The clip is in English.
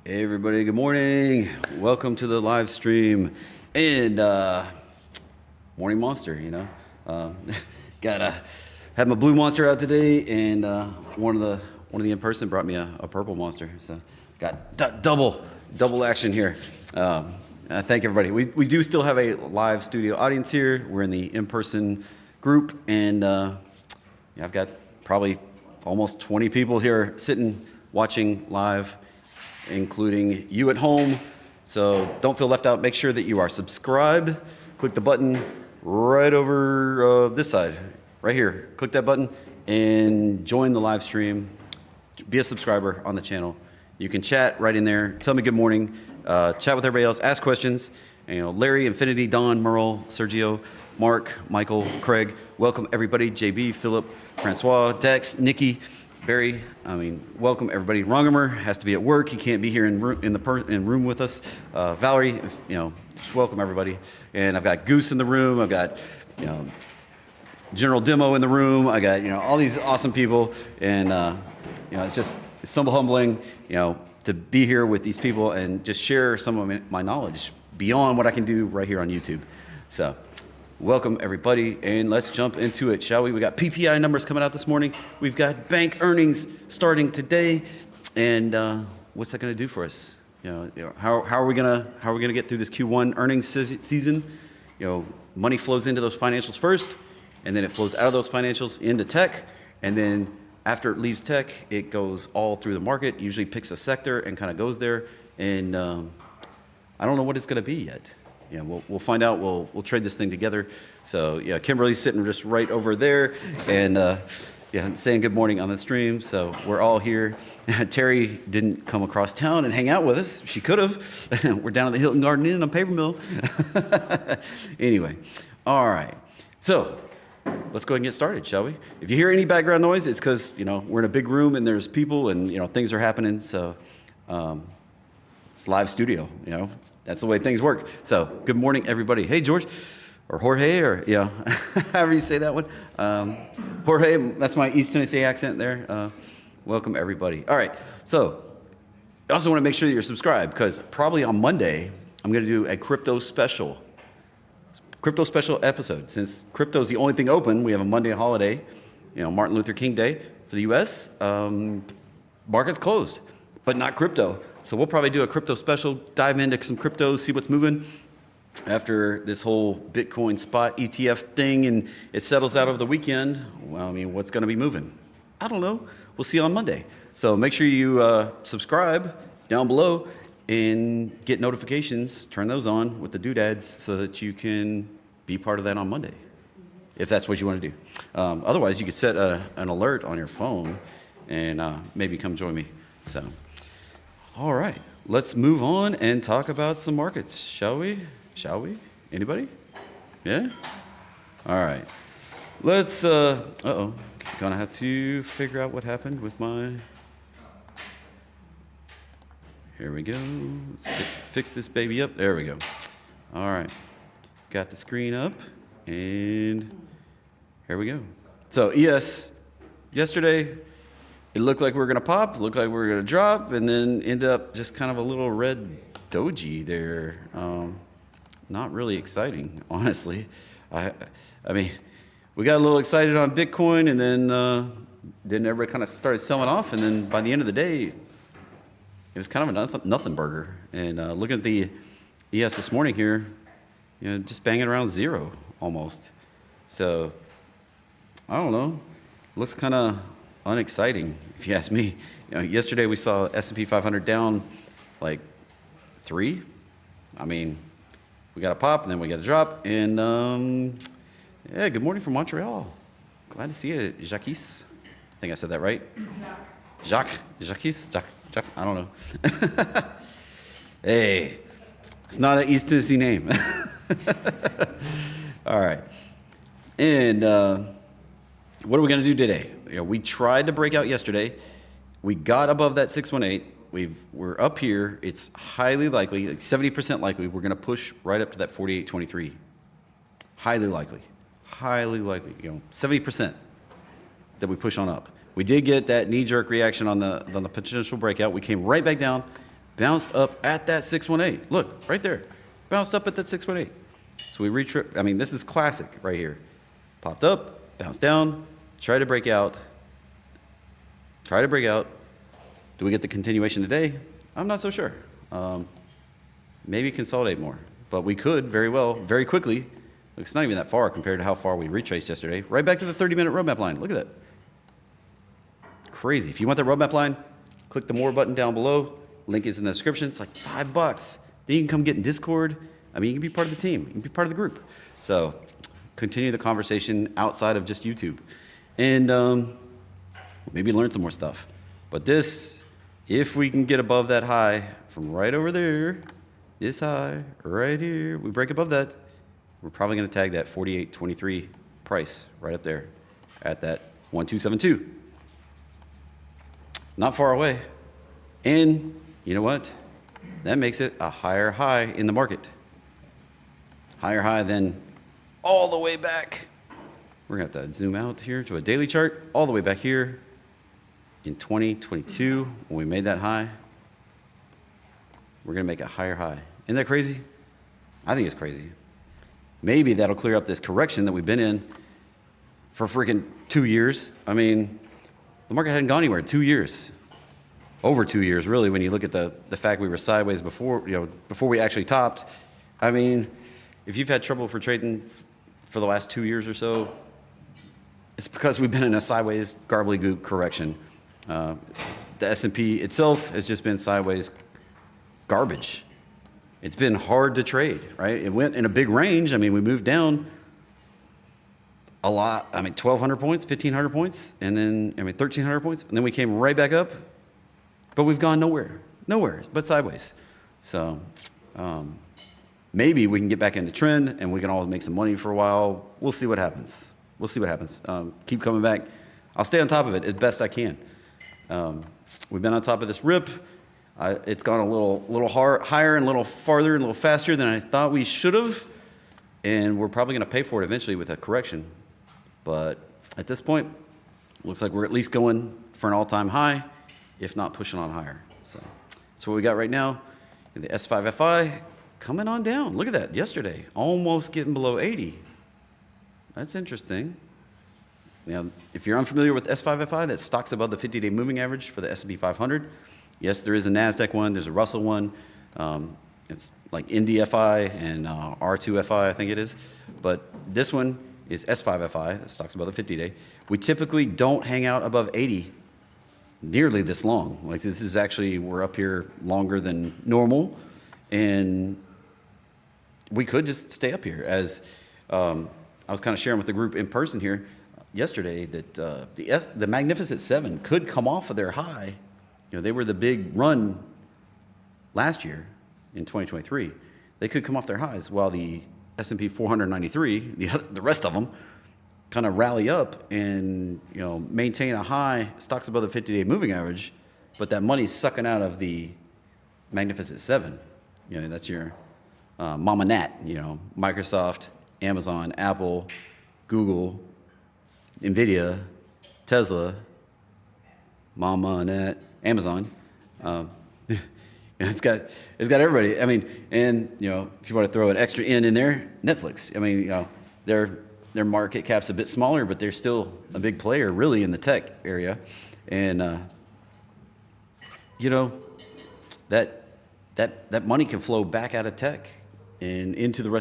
Hey everybody, good morning. Welcome to the live stream and Morning Monster, Gotta have my blue monster out today, and one of the in person brought me a purple monster. So got double action here. Thank everybody. We do still have a live studio audience here. We're in the in person group, and I've got probably almost 20 people here sitting watching live, including you at home. So don't feel left out. Make sure that you are subscribed. Click the button right over this side, right here. Click that button and join the live stream. Be a subscriber on the channel. You can chat right in there. Tell me good morning. Chat with everybody else. Ask questions. Larry, Infinity, Don, Merle, Sergio, Mark, Michael, Craig. Welcome everybody. JB, Philip, Francois, Dex, Nikki, Barry. Welcome everybody. Rongamer has to be at work. He can't be here in room with us. Valerie, just welcome everybody. And I've got Goose in the room. I've got, General Demo in the room. I got, all these awesome people. And, it's somewhat humbling, to be here with these people and just share some of my knowledge beyond what I can do right here on YouTube. So welcome everybody, and let's jump into it, shall we? We got PPI numbers coming out this morning. We've got bank earnings starting today, and what's that going to do for us? How are we gonna get through this Q1 earnings season? Money flows into those financials first, and then it flows out of those financials into tech, and then after it leaves tech, it goes all through the market. Usually picks a sector and kind of goes there, and I don't know what it's going to be yet. We'll find out. We'll trade this thing together. So Kimberly's sitting just right over there, and saying good morning on the stream. So we're all here. Terry didn't come across town and hang out with us. She could have. We're down at the Hilton Garden Inn on Paper Mill. Anyway, all right. So let's go ahead and get started, shall we? If you hear any background noise, it's because we're in a big room and there's people and things are happening. So it's live studio. That's the way things work. So good morning, everybody. Hey, George, or Jorge, or however you say that one. Jorge, that's my East Tennessee accent there. Welcome, everybody. All right. So I also want to make sure that you're subscribed, because probably on Monday I'm going to do a crypto special episode. Since crypto is the only thing open, we have a Monday holiday, Martin Luther King Day for the U.S. Market's closed, but not crypto. So we'll probably do a crypto special, dive into some cryptos, see what's moving after this whole Bitcoin spot ETF thing, and it settles out over the weekend. Well, what's going to be moving? I don't know. We'll see on Monday. So make sure you subscribe down below and get notifications, turn those on with the doodads so that you can be part of that on Monday, if that's what you want to do. Otherwise, you could set an alert on your phone and maybe come join me. So, all right, let's move on and talk about some markets, shall we? Anybody? Yeah? All right. Let's, gonna have to figure out what happened with my... Here we go. Let's fix this baby up. There we go. All right. Got the screen up, and here we go. So ES, yesterday, it looked like we were going to pop, looked like we were going to drop, and then end up just kind of a little red doji there. Not really exciting, honestly. We got a little excited on Bitcoin, and then everybody kind of started selling off, and then by the end of the day, it was kind of a nothing burger. And looking at the ES this morning here, just banging around zero almost. So I don't know. Looks kind of unexciting, if you ask me. Yesterday we saw S&P 500 down like 3. We got a pop and then we got a drop. And good morning from Montreal. Glad to see you, Jacques. I think I said that right. Jacques. I don't know. Hey, it's not an East Tennessee name. All right. And what are we going to do today? We tried to break out yesterday. We got above that 618. We're up here. It's highly likely, like 70% likely, we're going to push right up to that 48.23. Highly likely. 70% that we push on up. We did get that knee-jerk reaction on the potential breakout. We came right back down, bounced up at that 618. Look, right there. Bounced up at that 618. So we retrip. I mean, this is classic right here. Popped up, bounced down, try to break out. Try to break out. Do we get the continuation today? I'm not so sure. Maybe consolidate more. But we could very well, very quickly. It's not even that far compared to how far we retraced yesterday. Right back to the 30-minute roadmap line. Look at that. Crazy. If you want that roadmap line, click the more button down below. Link is in the description. It's like $5. Then you can come get in Discord. I mean, you can be part of the team. You can be part of the group. So continue the conversation outside of just YouTube. And maybe learn some more stuff. But this, if we can get above that high from right over there, this high right here, we break above that, we're probably going to tag that 48.23 price right up there at that 1272. Not far away. And you know what? That makes it a higher high in the market. Higher high than all the way back. We're going to have to zoom out here to a daily chart, all the way back here in 2022 when we made that high. We're going to make a higher high. Isn't that crazy? I think it's crazy. Maybe that'll clear up this correction that we've been in for freaking 2 years. I mean, the market hadn't gone anywhere in 2 years. Over 2 years, really, when you look at the fact we were sideways before, before we actually topped. I mean, if you've had trouble for trading for the last 2 years or so, it's because we've been in a sideways gobbledygook correction. The S&P itself has just been sideways garbage. It's been hard to trade, right? It went in a big range. I mean, we moved down a lot. I mean, 1,200 points, 1,500 points, and then, 1,300 points. And then we came right back up. But we've gone nowhere but sideways. So maybe we can get back into trend and we can all make some money for a while. We'll see what happens. Keep coming back. I'll stay on top of it as best I can. We've been on top of this rip. It's gone a little higher and a little farther and a little faster than I thought we should have. And we're probably going to pay for it eventually with a correction. But at this point, looks like we're at least going for an all-time high, if not pushing on higher. So what we got right now, in the S5FI coming on down. Look at that, yesterday, almost getting below 80. That's interesting. Now, if you're unfamiliar with S5FI, that stock's above the 50-day moving average for the S&P 500. Yes, there is a NASDAQ one, there's a Russell one. It's like NDFI and R2FI, I think it is. But this one is S5FI, that stock's above the 50-day. We typically don't hang out above 80 nearly this long. Like, this is actually, we're up here longer than normal, and we could just stay up here. As I was kind of sharing with the group in person here yesterday, that the Magnificent Seven could come off of their high. They were the big run last year in 2023. They could come off their highs while the S&P 493, the rest of them, kind of rally up and maintain a high, stocks above the 50-day moving average, but that money's sucking out of the Magnificent Seven. That's your Mama Nat. Microsoft, Amazon, Apple, Google, NVIDIA, Tesla, Mama Nat, Amazon. It's got everybody. I mean, and if you want to throw an extra N in there, Netflix. I mean, their market cap's a bit smaller, but they're still a big player, really, in the tech area. And that money can flow back out of tech and into the rest